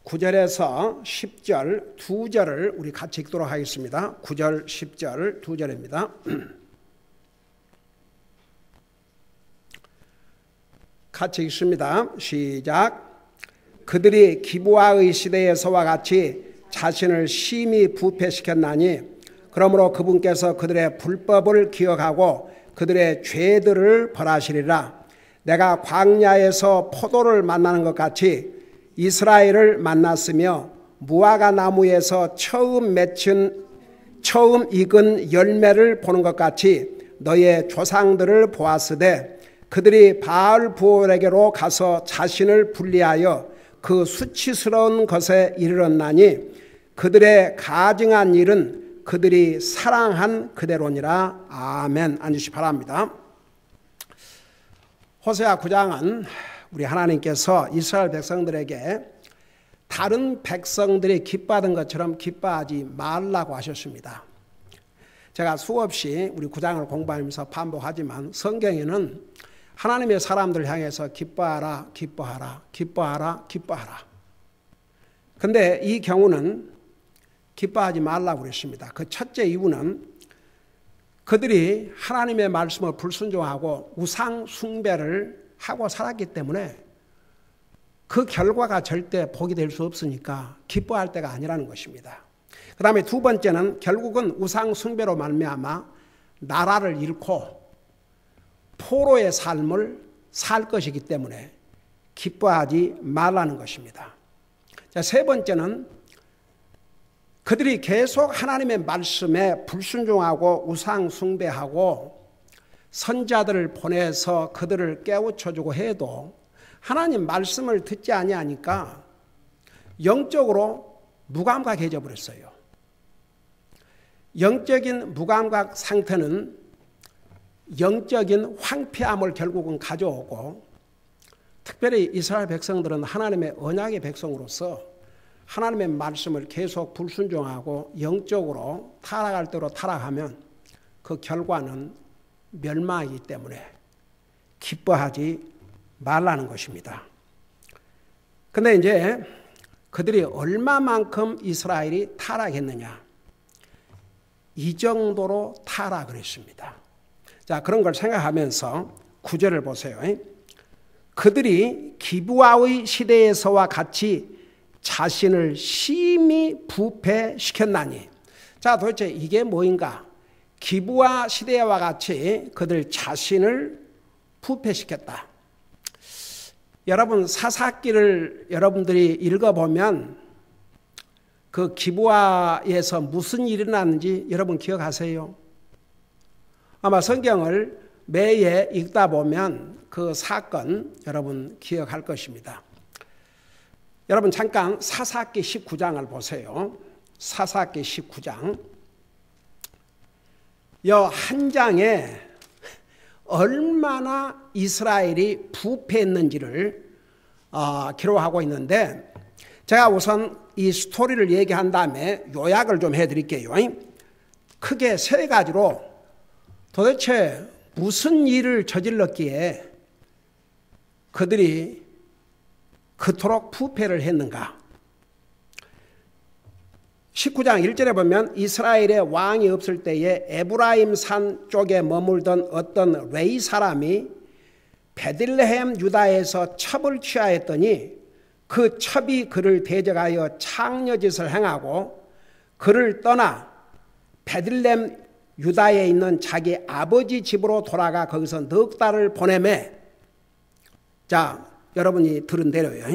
9절에서 10절 두 절을 우리 같이 읽도록 하겠습니다. 9절, 10절 두 절입니다. 같이 읽습니다. 시작. 그들이 기브아의 시대에서와 같이 자신을 심히 부패시켰나니 그러므로 그분께서 그들의 불법을 기억하고 그들의 죄들을 벌하시리라. 내가 광야에서 포도를 만나는 것 같이 이스라엘을 만났으며 무화과 나무에서 처음 익은 열매를 보는 것 같이 너의 조상들을 보았으되 그들이 바알 부올에게로 가서 자신을 분리하여 그 수치스러운 것에 이르렀나니 그들의 가증한 일은 그들이 사랑한 그대로니라. 아멘. 앉으시 바랍니다. 호세아 9장은 우리 하나님께서 이스라엘 백성들에게 다른 백성들이 기뻐하던 것처럼 기뻐하지 말라고 하셨습니다. 제가 수없이 우리 9장을 공부하면서 반복하지만 성경에는 하나님의 사람들을 향해서 기뻐하라, 기뻐하라, 기뻐하라, 기뻐하라. 근데 이 경우는 기뻐하지 말라고 그랬습니다. 그 첫째 이유는 그들이 하나님의 말씀을 불순종하고 우상 숭배를 하고 살았기 때문에 그 결과가 절대 복이 될 수 없으니까 기뻐할 때가 아니라는 것입니다. 그 다음에 두 번째는 결국은 우상 숭배로 말미암아 나라를 잃고 포로의 삶을 살 것이기 때문에 기뻐하지 말라는 것입니다. 자, 세 번째는 그들이 계속 하나님의 말씀에 불순종하고 우상 숭배하고 선자들을 보내서 그들을 깨우쳐주고 해도 하나님 말씀을 듣지 아니하니까 영적으로 무감각해져 버렸어요. 영적인 무감각 상태는 영적인 황폐함을 결국은 가져오고, 특별히 이스라엘 백성들은 하나님의 언약의 백성으로서 하나님의 말씀을 계속 불순종하고 영적으로 타락할 대로 타락하면 그 결과는 멸망이기 때문에 기뻐하지 말라는 것입니다. 근데 이제 그들이 얼마만큼 이스라엘이 타락했느냐, 이 정도로 타락을 했습니다. 자, 그런 걸 생각하면서 9절을 보세요. 그들이 기브아의 시대에서와 같이 자신을 심히 부패시켰나니. 자, 도대체 이게 뭐인가? 기브아 시대와 같이 그들 자신을 부패시켰다. 여러분, 사사기를 여러분들이 읽어보면 그 기브아에서 무슨 일이 일어났는지 여러분 기억하세요? 아마 성경을 매해 읽다 보면 그 사건 여러분 기억할 것입니다. 여러분 잠깐 사사기 19장을 보세요. 사사기 19장. 한 장에 얼마나 이스라엘이 부패했는지를 기록하고 있는데, 제가 우선 이 스토리를 얘기한 다음에 요약을 좀 해드릴게요. 크게 세 가지로 도대체 무슨 일을 저질렀기에 그들이 그토록 부패를 했는가. 19장 1절에 보면 이스라엘의 왕이 없을 때에 에브라임 산 쪽에 머물던 어떤 레위 사람이 베들레헴 유다에서 첩을 취하였더니 그 첩이 그를 대적하여 창녀짓을 행하고 그를 떠나 베들레헴 유다에 있는 자기 아버지 집으로 돌아가 거기서 넉 달을 보내매. 자, 여러분이 들은 대로요.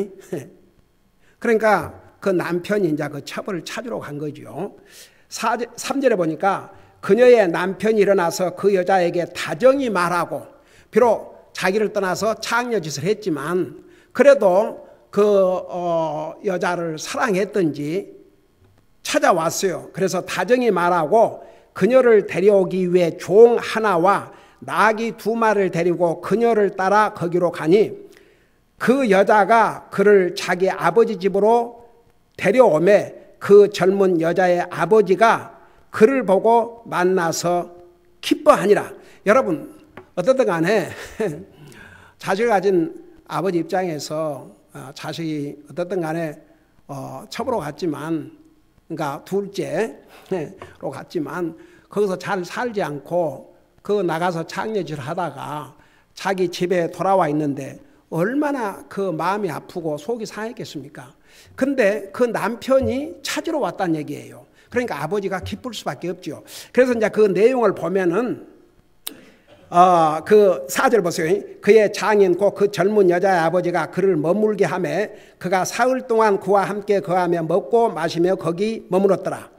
그러니까 그 남편이 이제 그 첩을 찾으러 간 거죠. 3절에 보니까 그녀의 남편이 일어나서 그 여자에게 다정히 말하고, 비록 자기를 떠나서 창녀짓을 했지만 그래도 그 여자를 사랑했던지 찾아왔어요. 그래서 다정히 말하고 그녀를 데려오기 위해 종 하나와 나귀 2마리를 데리고 그녀를 따라 거기로 가니 그 여자가 그를 자기 아버지 집으로 데려오매 그 젊은 여자의 아버지가 그를 보고 만나서 기뻐하니라. 여러분 어떻든 간에 자식을 가진 아버지 입장에서 자식이 어떻든 간에 첩으로 갔지만, 그러니까 둘째로 갔지만 거기서 잘 살지 않고 그 나가서 창녀질을 하다가 자기 집에 돌아와 있는데 얼마나 그 마음이 아프고 속이 상했겠습니까? 근데 그 남편이 찾으러 왔다는 얘기예요. 그러니까 아버지가 기쁠 수밖에 없죠. 그래서 이제 그 내용을 보면은 그 4절 보세요. 그의 장인 곧 그 젊은 여자의 아버지가 그를 머물게 하며 그가 사흘 동안 그와 함께 거하며 먹고 마시며 거기 머물었더라.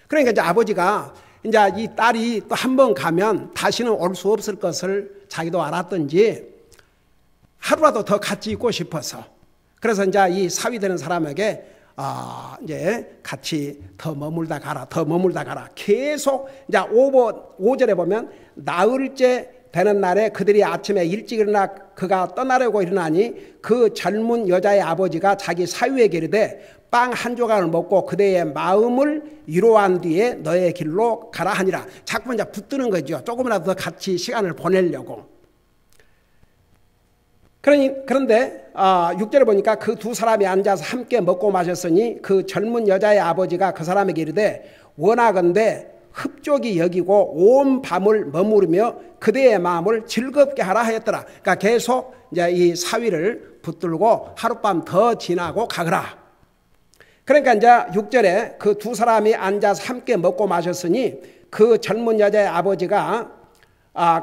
그러니까 이제 아버지가 이제 이 딸이 또 한 번 가면 다시는 올 수 없을 것을 자기도 알았던지 하루라도 더 같이 있고 싶어서, 그래서 이제 이 사위 되는 사람에게 이제 같이 더 머물다 가라. 계속 이제 5절에 보면 나흘째 되는 날에 그들이 아침에 일찍 일어나 그가 떠나려고 일어나니 그 젊은 여자의 아버지가 자기 사위에게 이르되 빵 한 조각을 먹고 그대의 마음을 위로한 뒤에 너의 길로 가라 하니라. 자꾸 이제 붙드는 거죠. 조금이라도 더 같이 시간을 보내려고. 그런데 6절에 보니까 그 두 사람이 앉아서 함께 먹고 마셨으니 그 젊은 여자의 아버지가 그 사람에게 이르되 원하건대 흡족이 여기고 온 밤을 머무르며 그대의 마음을 즐겁게 하라 하였더라. 그러니까 계속 이제 이 사위를 붙들고 하룻밤 더 지나고 가거라. 그러니까 이제 6절에 그 두 사람이 앉아서 함께 먹고 마셨으니 그 젊은 여자의 아버지가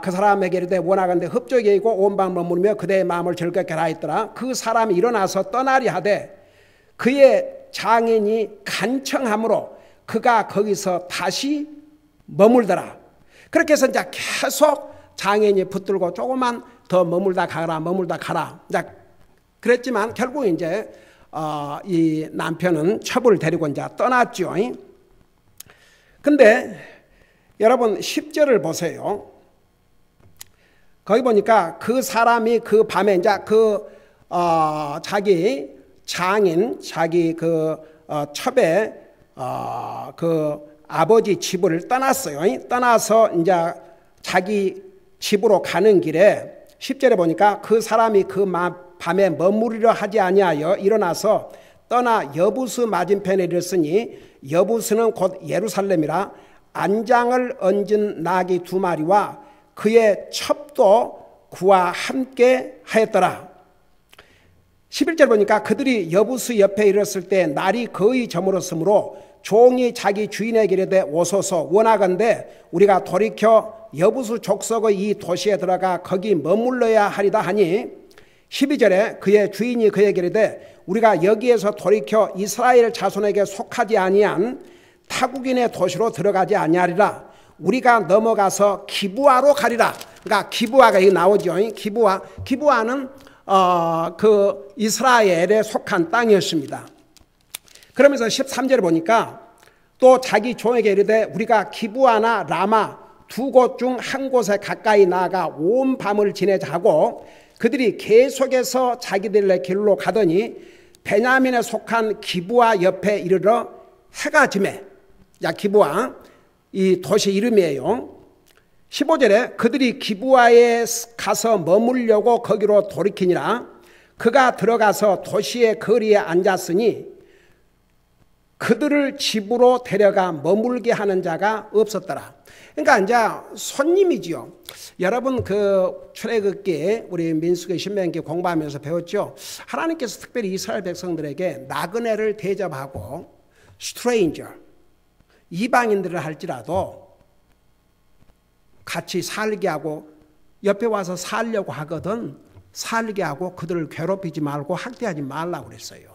그 사람에게 이르되 원하건대 흡족이 여기고 온 밤 머무르며 그대의 마음을 즐겁게 하라 했더라. 그 사람이 일어나서 떠나리 하되 그의 장인이 간청함으로 그가 거기서 다시 머물더라. 그렇게 해서 이제 계속 장인이 붙들고 조금만 더 머물다 가라. 이제 그랬지만 결국 이제 이 남편은 첩을 데리고 이제 떠났죠. 근데 여러분 10절을 보세요. 거기 보니까 그 사람이 그 밤에 이제 자기 장인, 자기 첩의 그 아버지 집을 떠났어요. 떠나서 이제 자기 집으로 가는 길에 10절에 보니까 그 사람이 그 밤에 머무르려 하지 아니하여 일어나서 떠나 여부스 맞은편에 이르렀으니 여부스는 곧 예루살렘이라 안장을 얹은 나귀 2마리와 그의 첩도 그와 함께 하였더라. 11절 보니까 그들이 여부스 옆에 이르렀을 때 날이 거의 저물었으므로 종이 자기 주인에게 이르되 오소서 원하건대 우리가 돌이켜 여부스 족속의 이 도시에 들어가 거기 머물러야 하리다 하니 12절에 그의 주인이 그에게 이르되 우리가 여기에서 돌이켜 이스라엘 자손에게 속하지 아니한 타국인의 도시로 들어가지 아니하리라. 우리가 넘어가서 기브아로 가리라. 그러니까 기브아가 여기 나오죠. 기브아는 그 이스라엘에 속한 땅이었습니다. 그러면서 13절에 보니까 또 자기 종에게 이르되 우리가 기브아나 라마 두 곳 중 한 곳에 가까이 나아가 온 밤을 지내자 하고 그들이 계속해서 자기들의 길로 가더니 베냐민에 속한 기브아 옆에 이르러 해가 지매. 기브아 이 도시 이름이에요. 15절에 그들이 기브아에 가서 머물려고 거기로 돌이키니라. 그가 들어가서 도시의 거리에 앉았으니 그들을 집으로 데려가 머물게 하는 자가 없었더라. 그러니까 이제 손님이지요. 여러분 그 출애굽기 우리 민수기 신명기 공부하면서 배웠죠. 하나님께서 특별히 이스라엘 백성들에게 나그네를 대접하고 스트레인저 이방인들을 할지라도 같이 살게 하고 옆에 와서 살려고 하거든 살게 하고 그들을 괴롭히지 말고 학대하지 말라고 그랬어요.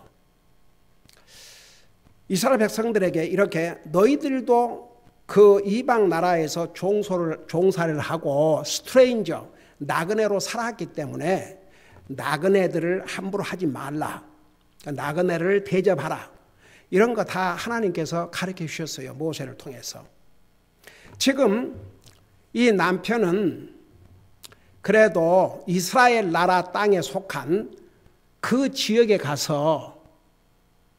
이스라엘 백성들에게 이렇게 너희들도 그 이방 나라에서 종사를 하고 스트레인저 나그네로 살았기 때문에 나그네들을 함부로 하지 말라. 나그네를 대접하라. 이런 거 다 하나님께서 가르쳐 주셨어요. 모세를 통해서. 지금 이 남편은 그래도 이스라엘 나라 땅에 속한 그 지역에 가서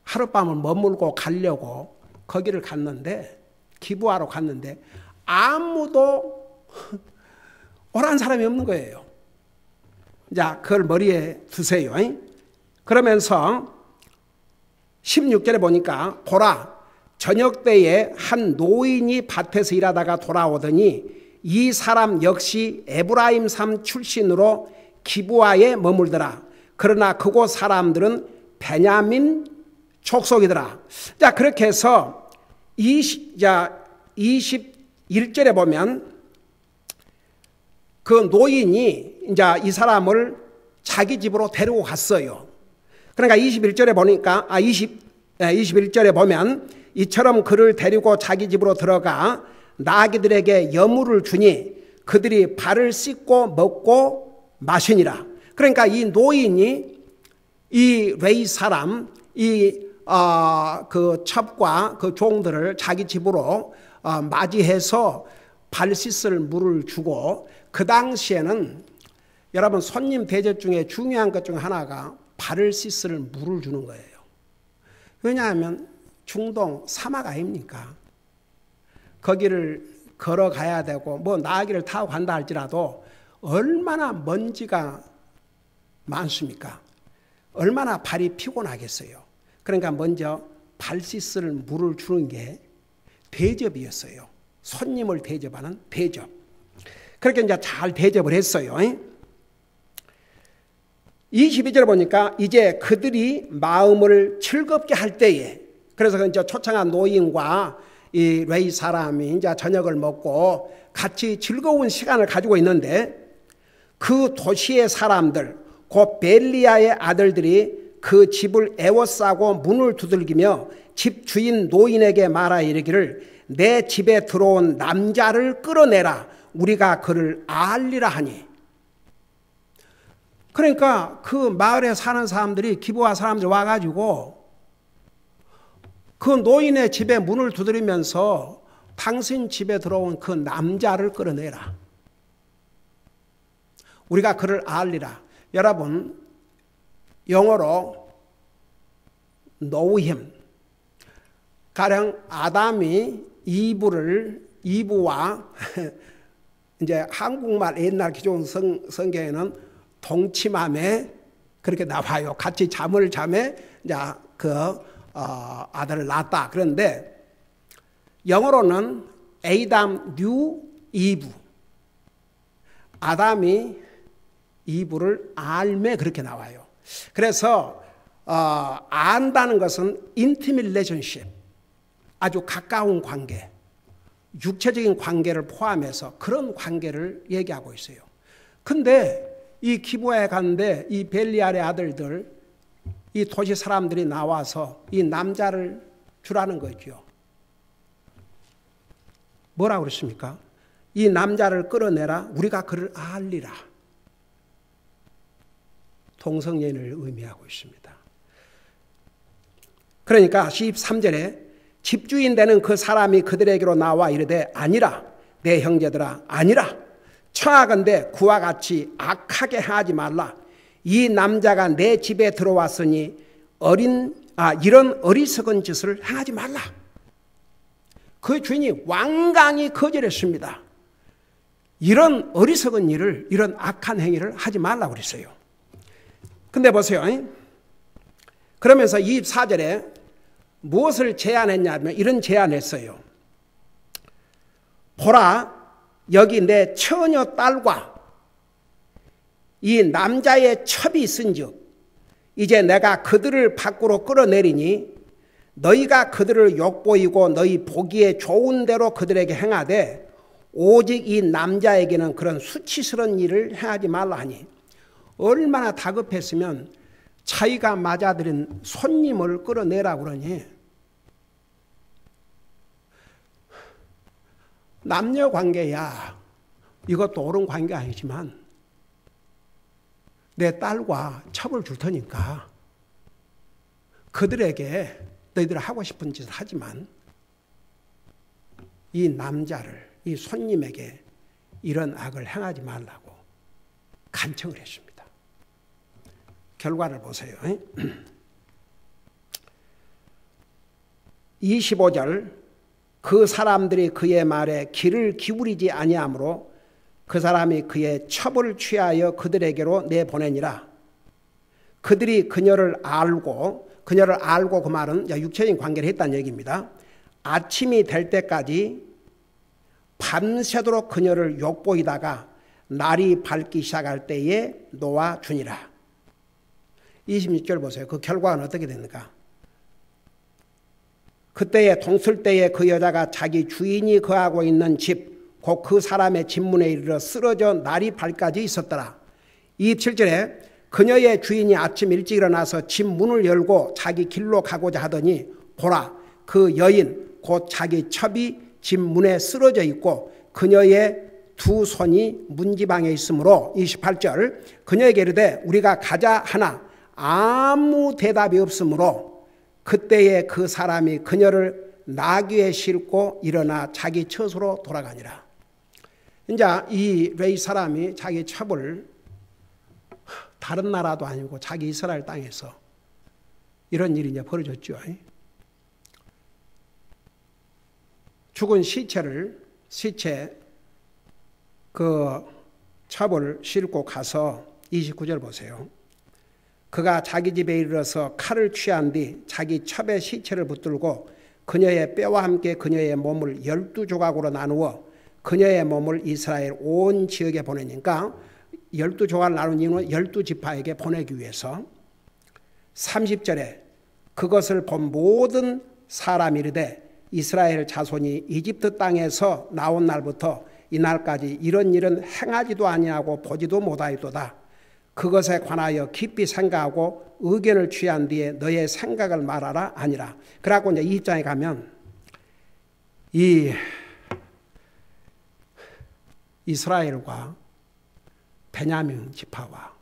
하룻밤을 머물고 가려고 거기를 갔는데 기브아로 갔는데 아무도 오라는 사람이 없는 거예요. 자, 그걸 머리에 두세요. 그러면서 16절에 보니까 보라 저녁 때에 한 노인이 밭에서 일하다가 돌아오더니 이 사람 역시 에브라임 삶 출신으로 기브아에 머물더라. 그러나 그곳 사람들은 베냐민 족속이더라. 자, 그렇게 해서 21절에 보면 그 노인이 이제 이 사람을 자기 집으로 데리고 갔어요. 그러니까 21절에 보니까 21절에 보면 이처럼 그를 데리고 자기 집으로 들어가 나귀들에게 여물을 주니 그들이 발을 씻고 먹고 마시니라. 그러니까 이 노인이 이 레위 사람 그 첩과 그 종들을 자기 집으로 맞이해서 발 씻을 물을 주고, 그 당시에는 여러분 손님 대접 중에 중요한 것 중 하나가 발을 씻을 물을 주는 거예요. 왜냐하면 중동 사막 아닙니까? 거기를 걸어가야 되고 뭐 나귀를 타고 간다 할지라도 얼마나 먼지가 많습니까? 얼마나 발이 피곤하겠어요. 그러니까 먼저 발 씻을 물을 주는 게 대접이었어요. 손님을 대접하는 대접. 그렇게 이제 잘 대접을 했어요. 22절 보니까 이제 그들이 마음을 즐겁게 할 때에, 그래서 이제 초청한 노인과 이 레위 사람이 이제 저녁을 먹고 같이 즐거운 시간을 가지고 있는데, 그 도시의 사람들, 곧 벨리아의 아들들이 그 집을 에워싸고 문을 두들기며 집 주인 노인에게 말하 이르기를 내 집에 들어온 남자를 끌어내라. 우리가 그를 알리라 하니. 그러니까 그 마을에 사는 사람들이, 기브아 사람들 와가지고 그 노인의 집에 문을 두드리면서 당신 집에 들어온 그 남자를 끌어내라. 우리가 그를 알리라. 여러분, 영어로 know him. 가령 아담이 이브와 이제 한국말 옛날 기존 성경에는 동침함에 그렇게 나와요. 같이 잠을 자매 이제 아들을 낳았다. 그런데 영어로는 Adam knew Eve. 아담이 이브를 알매 그렇게 나와요. 그래서 안다는 것은 intimate relationship, 아주 가까운 관계, 육체적인 관계를 포함해서 그런 관계를 얘기하고 있어요. 근데 이 기브아에 갔는데 이 벨리알의 아들들, 이 도시 사람들이 나와서 이 남자를 주라는 거죠. 뭐라고 그랬습니까? 이 남자를 끌어내라. 우리가 그를 알리라. 동성연애를 의미하고 있습니다. 그러니까 13절에 집주인 되는 그 사람이 그들에게로 나와 이르되 아니라 내 형제들아 아니라 청하건대 그와 같이 악하게 하지 말라. 이 남자가 내 집에 들어왔으니 이런 어리석은 짓을 행하지 말라. 그 주인이 완강히 거절했습니다. 이런 어리석은 일을, 이런 악한 행위를 하지 말라고 그랬어요. 근데 보세요. 그러면서 24절에 무엇을 제안했냐면 이런 제안했어요. 보라, 여기 내 처녀 딸과 이 남자의 첩이 있은즉 이제 내가 그들을 밖으로 끌어내리니 너희가 그들을 욕보이고 너희 보기에 좋은 대로 그들에게 행하되 오직 이 남자에게는 그런 수치스러운 일을 행하지 말라 하니. 얼마나 다급했으면 자기가 맞아들인 손님을 끌어내라고 그러니. 남녀 관계야, 이것도 옳은 관계 아니지만 내 딸과 첩을 줄 테니까 그들에게 너희들 하고 싶은 짓을 하지만 이 남자를, 이 손님에게 이런 악을 행하지 말라고 간청을 했습니다. 결과를 보세요. 25절, 그 사람들이 그의 말에 귀를 기울이지 아니하므로 그 사람이 그의 첩을 취하여 그들에게로 내보내니라. 그들이 그녀를 알고 그녀를 알고, 그 말은 육체적인 관계를 했다는 얘기입니다. 아침이 될 때까지 밤새도록 그녀를 욕보이다가 날이 밝기 시작할 때에 놓아주니라. 26절 보세요. 그 결과는 어떻게 됩니까? 그때에 동술 때에 그 여자가 자기 주인이 거하고 있는 집, 곧 그 사람의 집문에 이르러 쓰러져 날이 밝까지 있었더라. 27절에 그녀의 주인이 아침 일찍 일어나서 집 문을 열고 자기 길로 가고자 하더니 보라, 그 여인 곧 자기 첩이 집 문에 쓰러져 있고 그녀의 두 손이 문지방에 있으므로 28절 그녀에게 이르되 우리가 가자 하나 아무 대답이 없으므로 그때에 그 사람이 그녀를 나귀에 싣고 일어나 자기 처소로 돌아가니라. 이제 이 레이 사람이 자기 첩을 다른 나라도 아니고 자기 이스라엘 땅에서 이런 일이 이제 벌어졌죠. 죽은 시체 그 첩을 싣고 가서 29절 보세요. 그가 자기 집에 이르러서 칼을 취한 뒤 자기 첩의 시체를 붙들고 그녀의 뼈와 함께 그녀의 몸을 12조각으로 나누어 그녀의 몸을 이스라엘 온 지역에 보내니까 12조각을 나눈 이유는 12지파에게 보내기 위해서. 30절에 그것을 본 모든 사람이 이르되 이스라엘 자손이 이집트 땅에서 나온 날부터 이날까지 이런 일은 행하지도 아니하고 보지도 못하였도다. 그것에 관하여 깊이 생각하고 의견을 취한 뒤에 너의 생각을 말하라 아니라. 그래갖고 이제 이 입장에 가면 이 이스라엘과 베냐민 지파와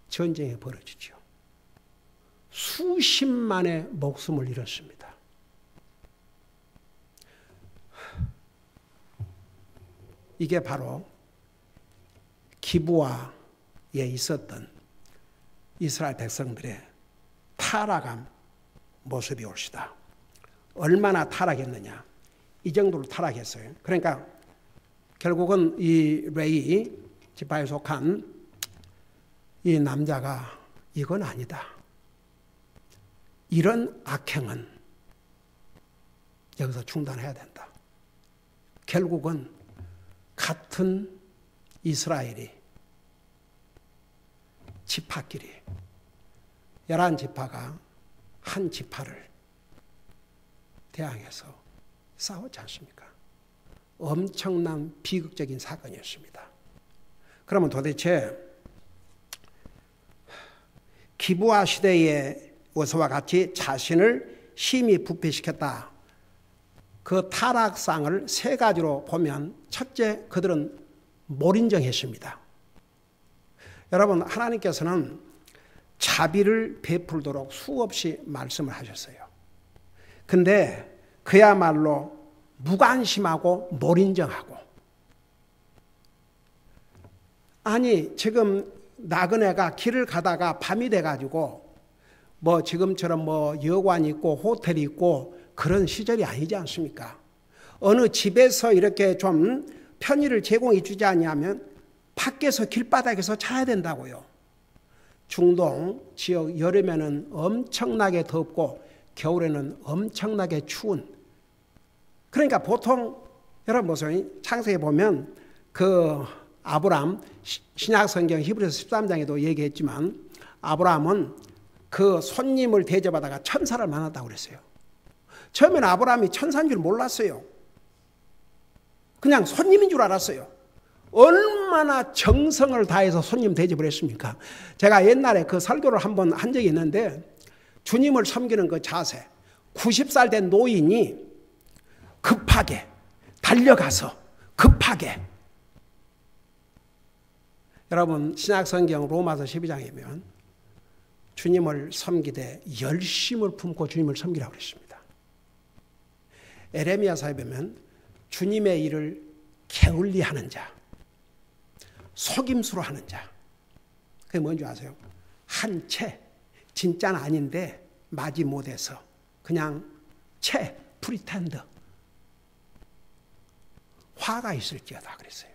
전쟁이 벌어지죠. 수십만의 목숨을 잃었습니다. 이게 바로 기브아에 있었던 이스라엘 백성들의 타락한 모습이 옳시다. 얼마나 타락했느냐. 이 정도로 타락했어요. 그러니까 결국은 이 레이 지파에 속한 이 남자가 이건 아니다. 이런 악행은 여기서 중단해야 된다. 결국은 같은 이스라엘이 지파끼리 11지파가 한 지파를 대항해서 싸웠지 않습니까? 엄청난 비극적인 사건이었습니다. 그러면 도대체 기브아 시대에서와 같이 자신을 심히 부패시켰다. 그 타락상을 세 가지로 보면 첫째, 그들은 몰인정했습니다. 여러분, 하나님께서는 자비를 베풀도록 수없이 말씀을 하셨어요. 근데 그야말로 무관심하고 몰인정하고, 아니 지금 나그네가 길을 가다가 밤이 돼가지고 뭐 지금처럼 뭐 여관이 있고 호텔이 있고 그런 시절이 아니지 않습니까? 어느 집에서 이렇게 좀 편의를 제공해 주지 않냐면 밖에서 길바닥에서 자야 된다고요. 중동 지역 여름에는 엄청나게 덥고 겨울에는 엄청나게 추운. 그러니까 보통 여러분 보세요. 창세기에 보면 그 아브람, 신약성경 히브리서 13장에도 얘기했지만 아브람은 그 손님을 대접하다가 천사를 만났다고 그랬어요. 처음에는 아브라함이 천사인 줄 몰랐어요. 그냥 손님인 줄 알았어요. 얼마나 정성을 다해서 손님 대접을 했습니까? 제가 옛날에 그 설교를 한번 한 적이 있는데 주님을 섬기는 그 자세, 90살 된 노인이 급하게 달려가서 급하게, 여러분 신약성경 로마서 12장이면 주님을 섬기되 열심을 품고 주님을 섬기라고 그랬습니다. 에레미야서에 보면 주님의 일을 게을리하는 자, 속임수로 하는 자, 그게 뭔지 아세요? 한 채, 진짜는 아닌데 마지 못해서 그냥 채, 프리텐더, 화가 있을지어다 그랬어요.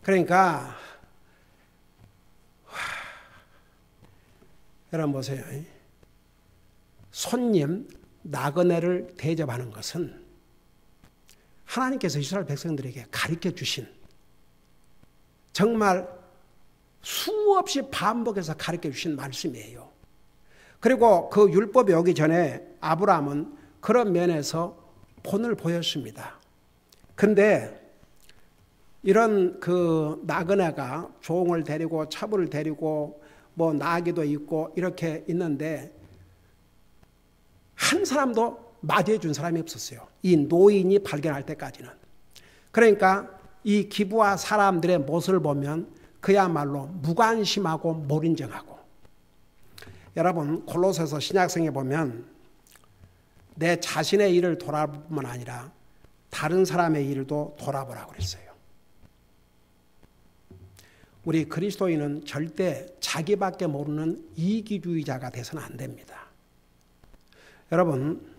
그러니까 여러분 보세요. 손님, 나그네를 대접하는 것은 하나님께서 이스라엘 백성들에게 가르쳐 주신, 정말 수없이 반복해서 가르쳐 주신 말씀이에요. 그리고 그 율법이 오기 전에 아브라함은 그런 면에서 본을 보였습니다. 근데 이런 그 나그네가 종을 데리고 첩을 데리고 뭐 나귀도 있고 이렇게 있는데 한 사람도 맞이해 준 사람이 없었어요. 이 노인이 발견할 때까지는. 그러니까 이 기브아 사람들의 모습을 보면 그야말로 무관심하고 몰인정하고. 여러분, 골로새서 신약성에 보면 내 자신의 일을 돌아볼 뿐만 아니라 다른 사람의 일도 돌아보라고 그랬어요. 우리 그리스도인은 절대 자기밖에 모르는 이기주의자가 돼서는 안 됩니다. 여러분,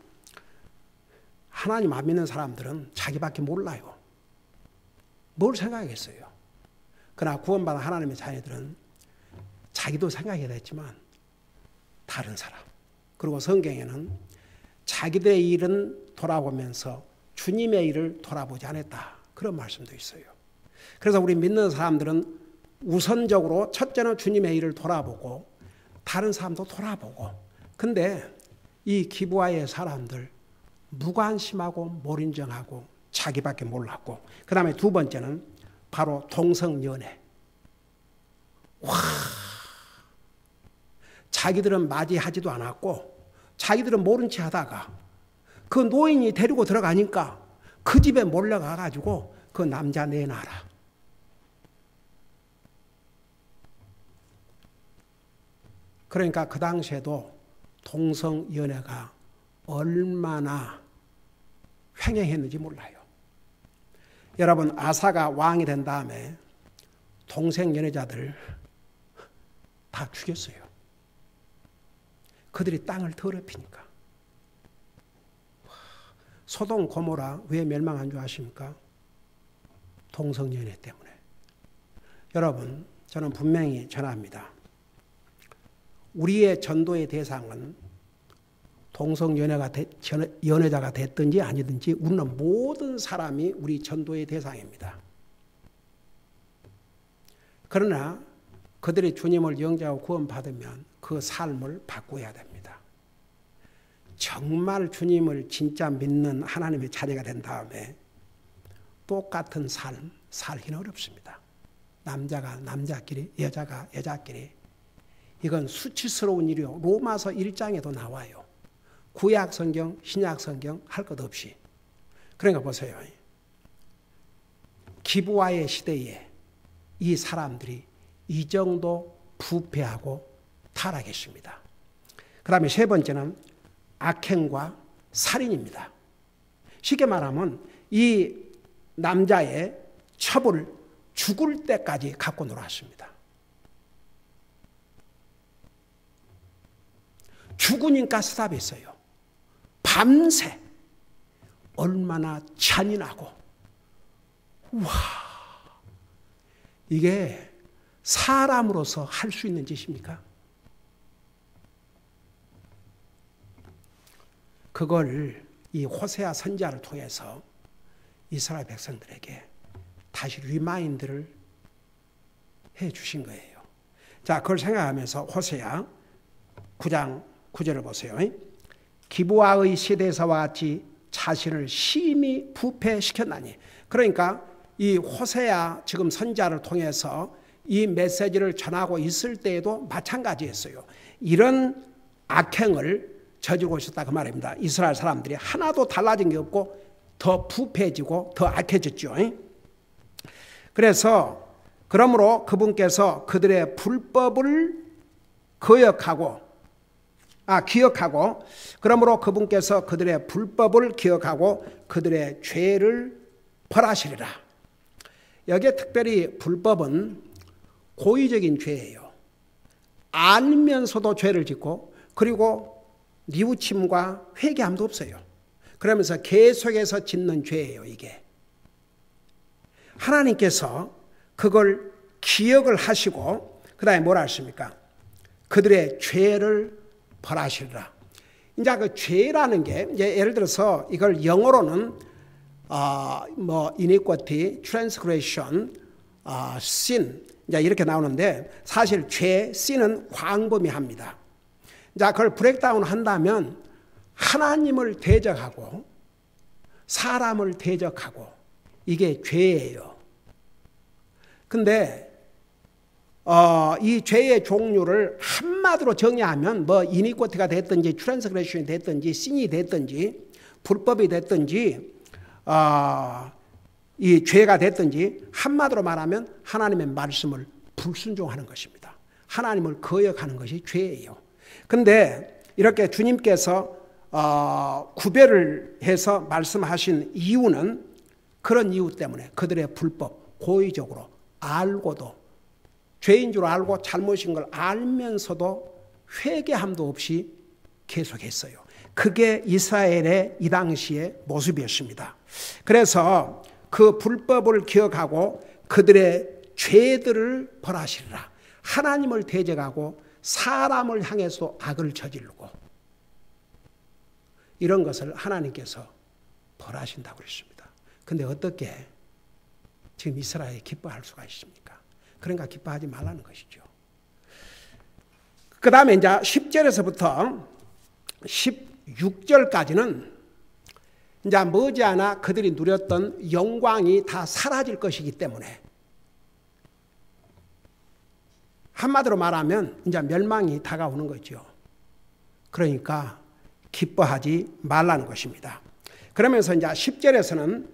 하나님 안 믿는 사람들은 자기밖에 몰라요. 뭘 생각하겠어요? 그러나 구원받은 하나님의 자녀들은 자기도 생각해야 되지만 다른 사람, 그리고 성경에는 자기들의 일은 돌아보면서 주님의 일을 돌아보지 않았다, 그런 말씀도 있어요. 그래서 우리 믿는 사람들은 우선적으로 첫째는 주님의 일을 돌아보고 다른 사람도 돌아보고. 근데 이 기브아의 사람들 무관심하고 몰인정하고 자기밖에 몰랐고, 그 다음에 두 번째는 바로 동성연애. 와, 자기들은 맞이하지도 않았고 자기들은 모른 체 하다가 그 노인이 데리고 들어가니까 그 집에 몰려가가지고 그 남자 내놔라. 그러니까 그 당시에도 동성연애가 얼마나 횡행했는지 몰라요. 여러분, 아사가 왕이 된 다음에 동성연애자들 다 죽였어요. 그들이 땅을 더럽히니까. 소돔 고모라 왜 멸망한 줄 아십니까? 동성연애 때문에. 여러분, 저는 분명히 전합니다. 우리의 전도의 대상은 동성연애자가 됐든지 아니든지 우리는 모든 사람이 우리 전도의 대상입니다. 그러나 그들이 주님을 영접하고 구원받으면 그 삶을 바꿔야 됩니다. 정말 주님을 진짜 믿는 하나님의 자녀가 된 다음에 똑같은 삶 살기는 어렵습니다. 남자가 남자끼리, 여자가 여자끼리. 이건 수치스러운 일이요. 로마서 1장에도 나와요. 구약 성경, 신약 성경 할 것 없이. 그러니까 보세요. 기브아의 시대에 이 사람들이 이 정도 부패하고 타락했습니다. 그 다음에 세 번째는 악행과 살인입니다. 쉽게 말하면 이 남자의 첩을 죽을 때까지 갖고 놀았습니다. 죽으니까 스탑했어요. 밤새. 얼마나 잔인하고. 와, 이게 사람으로서 할 수 있는 짓입니까? 그걸 이 호세아 선지자를 통해서 이스라엘 백성들에게 다시 리마인드를 해 주신 거예요. 자, 그걸 생각하면서 호세아 9장 9절을 보세요. 기브아의 시대에서와 같이 자신을 심히 부패시켰나니. 그러니까 이 호세아 지금 선지자를 통해서 이 메시지를 전하고 있을 때에도 마찬가지였어요. 이런 악행을 저지르고 있었다 그 말입니다. 이스라엘 사람들이 하나도 달라진 게 없고 더 부패해지고 더 악해졌죠. 그래서 그러므로 그분께서 그들의 불법을 기억하고 그러므로 그분께서 그들의 불법을 기억하고 그들의 죄를 벌하시리라. 여기에 특별히 불법은 고의적인 죄예요. 알면서도 죄를 짓고 그리고 뉘우침과 회개함도 없어요. 그러면서 계속해서 짓는 죄예요, 이게. 하나님께서 그걸 기억을 하시고 그 다음에 뭐라 하십니까? 그들의 죄를 벌하시리라. 이제 그 죄라는 게 이제 예를 들어서 이걸 영어로는 iniquity, transgression, sin 이제 이렇게 나오는데 사실 죄, sin은 광범위합니다. 자, 그걸 브레이크다운 한다면 하나님을 대적하고 사람을 대적하고 이게 죄예요. 근데 이 죄의 종류를 한마디로 정의하면 뭐 이니쿼티가 됐든지 트랜스그레션이 됐든지 신이 됐든지 불법이 됐든지 이 죄가 됐든지 한마디로 말하면 하나님의 말씀을 불순종하는 것입니다. 하나님을 거역하는 것이 죄예요. 근데 이렇게 주님께서 구별을 해서 말씀하신 이유는 그런 이유 때문에 그들의 불법, 고의적으로 알고도 죄인 줄 알고 잘못인 걸 알면서도 회개함도 없이 계속했어요. 그게 이스라엘의 이 당시의 모습이었습니다. 그래서 그 불법을 기억하고 그들의 죄들을 벌하시리라. 하나님을 대적하고 사람을 향해서 악을 저지르고 이런 것을 하나님께서 벌하신다고 그랬습니다. 근데 어떻게 지금 이스라엘이 기뻐할 수가 있습니까? 그러니까 기뻐하지 말라는 것이죠. 그 다음에 이제 10절에서부터 16절까지는 이제 머지않아 그들이 누렸던 영광이 다 사라질 것이기 때문에 한마디로 말하면 이제 멸망이 다가오는 거죠. 그러니까 기뻐하지 말라는 것입니다. 그러면서 이제 10절에서는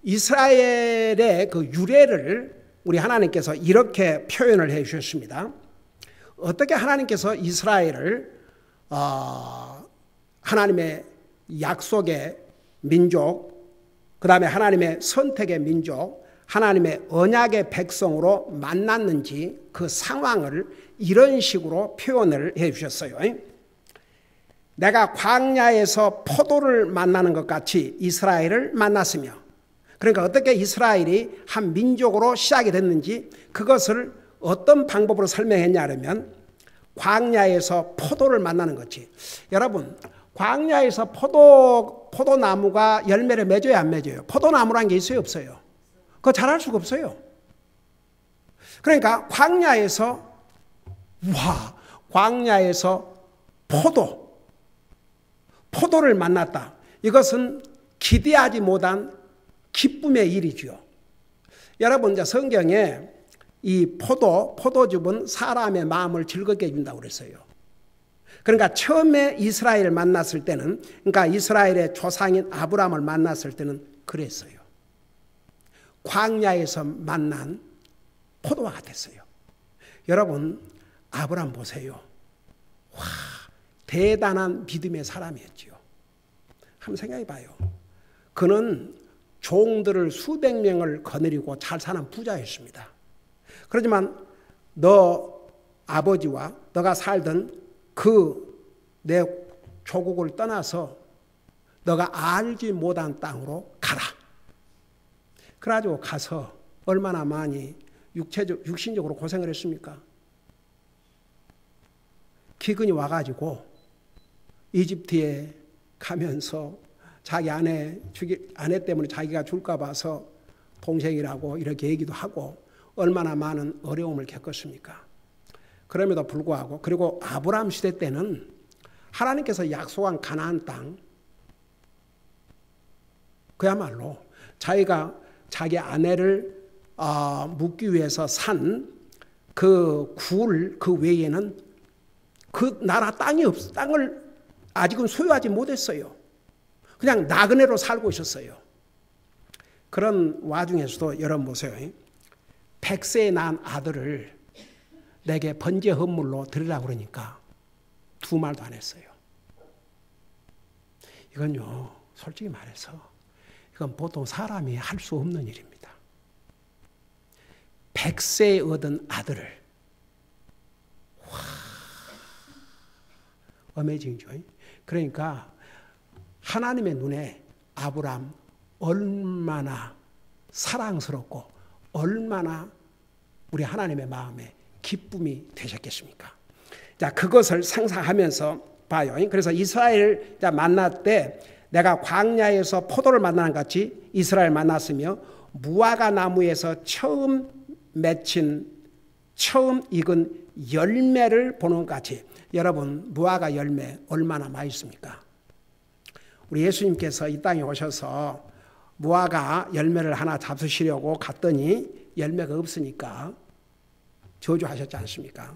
이스라엘의 그 유래를 우리 하나님께서 이렇게 표현을 해 주셨습니다. 어떻게 하나님께서 이스라엘을 하나님의 약속의 민족, 그 다음에 하나님의 선택의 민족, 하나님의 언약의 백성으로 만났는지 그 상황을 이런 식으로 표현을 해 주셨어요. 내가 광야에서 포도를 만나는 것 같이 이스라엘을 만났으며, 그러니까 어떻게 이스라엘이 한 민족으로 시작이 됐는지 그것을 어떤 방법으로 설명했냐면 광야에서 포도를 만나는 거지. 여러분, 광야에서 포도나무가 열매를 맺어야 안 맺어요? 포도나무라는 게 있어요, 없어요? 그거 자랄 수가 없어요. 그러니까 광야에서 포도를 만났다. 이것은 기대하지 못한 기쁨의 일이죠. 여러분, 이제 성경에 이 포도즙은 사람의 마음을 즐겁게 해준다고 그랬어요. 그러니까 처음에 이스라엘을 만났을 때는, 그러니까 이스라엘의 조상인 아브라함을 만났을 때는 그랬어요. 광야에서 만난 포도와 같았어요. 여러분, 아브라함 보세요. 대단한 믿음의 사람이었지요. 한번 생각해 봐요. 그는 종들을 수백 명을 거느리고 잘 사는 부자였습니다. 그렇지만 너 아버지와 너가 살던 그 내 조국을 떠나서 너가 알지 못한 땅으로 가라. 그래가지고 가서 얼마나 많이 육신적으로 고생을 했습니까? 기근이 와가지고 이집트에 가면서 자기 아내 때문에 자기가 줄까 봐서 동생이라고 이렇게 얘기도 하고 얼마나 많은 어려움을 겪었습니까? 그럼에도 불구하고, 그리고 아브라함 시대 때는 하나님께서 약속한 가나안 땅, 그야말로 자기가 자기 아내를 묻기 위해서 산 그 굴 그 외에는 그 나라 땅을 아직은 소유하지 못했어요. 그냥 나그네로 살고 있었어요. 그런 와중에서도 여러분 보세요. 100세에 낳은 아들을 내게 번제 헌물로 드리라고 그러니까 두 말도 안 했어요. 이건요, 솔직히 말해서 이건 보통 사람이 할 수 없는 일입니다. 100세에 얻은 아들을 어메이징이죠. 그러니까 하나님의 눈에 아브라함 얼마나 사랑스럽고 얼마나 우리 하나님의 마음에 기쁨이 되셨겠습니까? 자, 그것을 상상하면서 봐요. 그래서 이스라엘 만날 때 내가 광야에서 포도를 만나는 같이 이스라엘 만났으며 무화과 나무에서 처음 맺힌 처음 익은 열매를 보는 것 같이. 여러분, 무화과 열매 얼마나 맛있습니까? 우리 예수님께서 이 땅에 오셔서 무화과 열매를 하나 잡수시려고 갔더니 열매가 없으니까 저주하셨지 않습니까?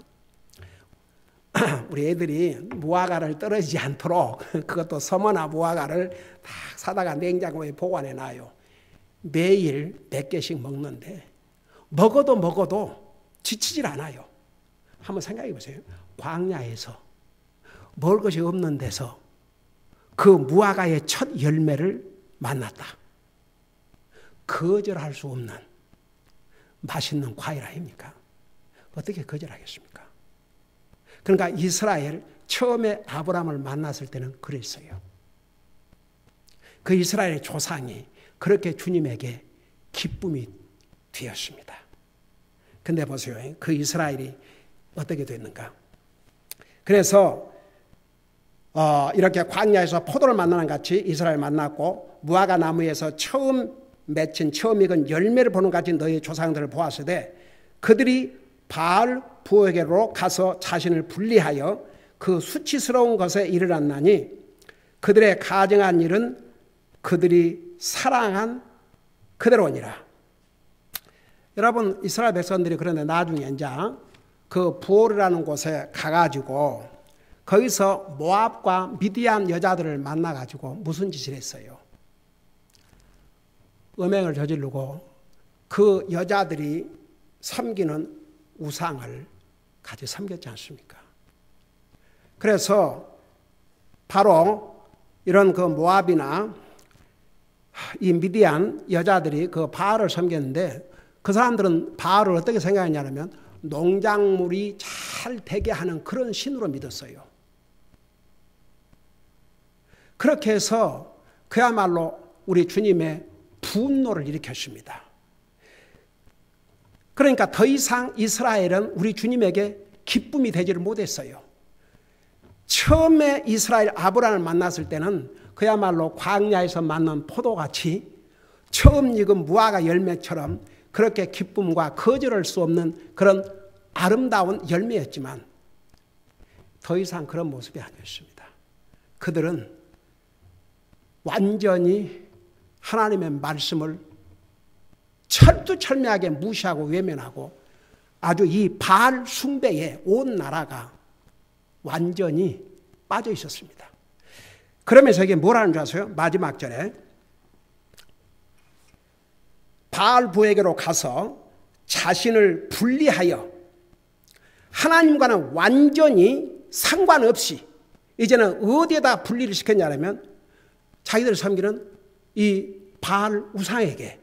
우리 애들이 무화과를 떨어지지 않도록 그것도 서머나 무화과를 딱 사다가 냉장고에 보관해 놔요. 매일 100개씩 먹는데 먹어도 지치질 않아요. 한번 생각해 보세요. 광야에서 먹을 것이 없는 데서 그 무화과의 첫 열매를 만났다. 거절할 수 없는 맛있는 과일 아닙니까? 어떻게 거절하겠습니까? 그러니까 이스라엘 처음에 아브라함을 만났을 때는 그랬어요. 그 이스라엘의 조상이 그렇게 주님에게 기쁨이 되었습니다. 근데 보세요. 그 이스라엘이 어떻게 됐는가? 그래서 이렇게 광야에서 포도를 만나는 같이 이스라엘 만났고 무화과 나무에서 처음 맺힌 처음 익은 열매를 보는 같이 너희 조상들을 보았으되 그들이 바알 부엌에로 가서 자신을 분리하여 그 수치스러운 것에 이르렀나니 그들의 가증한 일은 그들이 사랑한 그대로니라. 여러분, 이스라엘 백성들이 그런데 나중에 이제 그 부올이라는 곳에 가가지고 거기서 모압과 미디안 여자들을 만나가지고 무슨 짓을 했어요? 음행을 저지르고 그 여자들이 섬기는 우상을 같이 섬겼지 않습니까? 그래서 바로 이런 그 모압이나 이 미디안 여자들이 그 바알을 섬겼는데 그 사람들은 바알을 어떻게 생각했냐면 농작물이 잘 되게 하는 그런 신으로 믿었어요. 그렇게 해서 그야말로 우리 주님의 분노를 일으켰습니다. 그러니까 더 이상 이스라엘은 우리 주님에게 기쁨이 되지를 못했어요. 처음에 이스라엘 아브라함을 만났을 때는 그야말로 광야에서 만난 포도같이 처음 익은 무화과 열매처럼 그렇게 기쁨과 거절할 수 없는 그런 아름다운 열매였지만 더 이상 그런 모습이 아니었습니다. 그들은 완전히 하나님의 말씀을 철두철미하게 무시하고 외면하고 아주 이 바알 숭배에 온 나라가 완전히 빠져 있었습니다. 그러면서 이게 뭐라는 줄 아세요? 마지막 절에 바알 부에게로 가서 자신을 분리하여 하나님과는 완전히 상관없이 이제는 어디에다 분리를 시켰냐면 자기들을 섬기는 이 바알 우상에게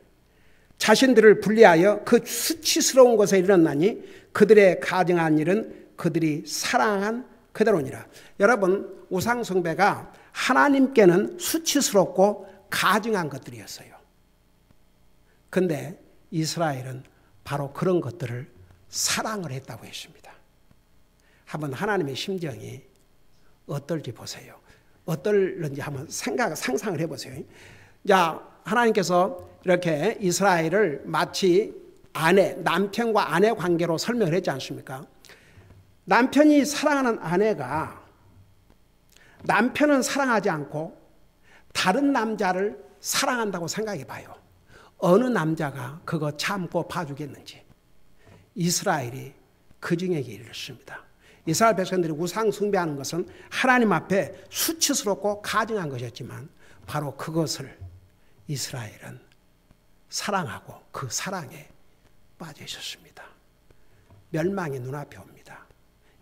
자신들을 분리하여 그 수치스러운 것에 이르렀나니 그들의 가증한 일은 그들이 사랑한 그대로니라. 여러분, 우상 숭배가 하나님께는 수치스럽고 가증한 것들이었어요. 그런데 이스라엘은 바로 그런 것들을 사랑을 했다고 했습니다. 한번 하나님의 심정이 어떨지 보세요. 어떨는지 한번 상상을 해보세요. 자, 하나님께서 이렇게 이스라엘을 마치 남편과 아내 관계로 설명을 했지 않습니까? 남편이 사랑하는 아내가 남편은 사랑하지 않고 다른 남자를 사랑한다고 생각해 봐요. 어느 남자가 그거 참고 봐주겠는지. 이스라엘이 그 중에 이르렀습니다. 이스라엘 백성들이 우상 숭배하는 것은 하나님 앞에 수치스럽고 가증한 것이었지만 바로 그것을 이스라엘은 사랑하고 그 사랑에 빠져 있었습니다. 멸망이 눈앞에 옵니다.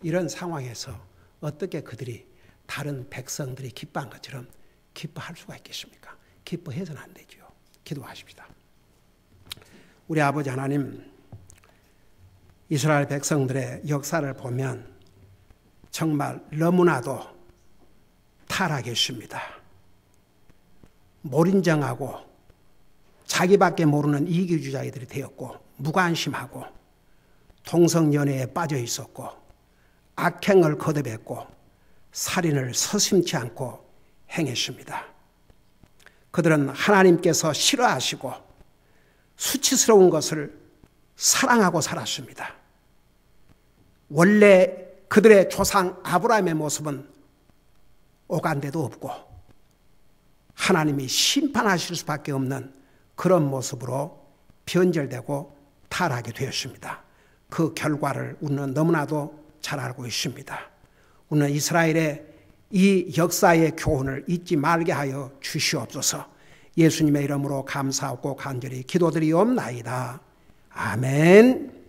이런 상황에서 어떻게 그들이 다른 백성들이 기뻐한 것처럼 기뻐할 수가 있겠습니까? 기뻐해서는 안 되죠. 기도하십시다. 우리 아버지 하나님, 이스라엘 백성들의 역사를 보면 정말 너무나도 타락했습니다. 몰인정하고 자기밖에 모르는 이기주의자들이 되었고 무관심하고 동성연애에 빠져 있었고 악행을 거듭했고 살인을 서슴지 않고 행했습니다. 그들은 하나님께서 싫어하시고 수치스러운 것을 사랑하고 살았습니다. 원래 그들의 조상 아브라함의 모습은 오간데도 없고 하나님이 심판하실 수밖에 없는 그런 모습으로 변절되고 타락하게 되었습니다. 그 결과를 우리는 너무나도 잘 알고 있습니다. 우리는 이스라엘의 이 역사의 교훈을 잊지 말게 하여 주시옵소서. 예수님의 이름으로 감사하고 간절히 기도드리옵나이다. 아멘.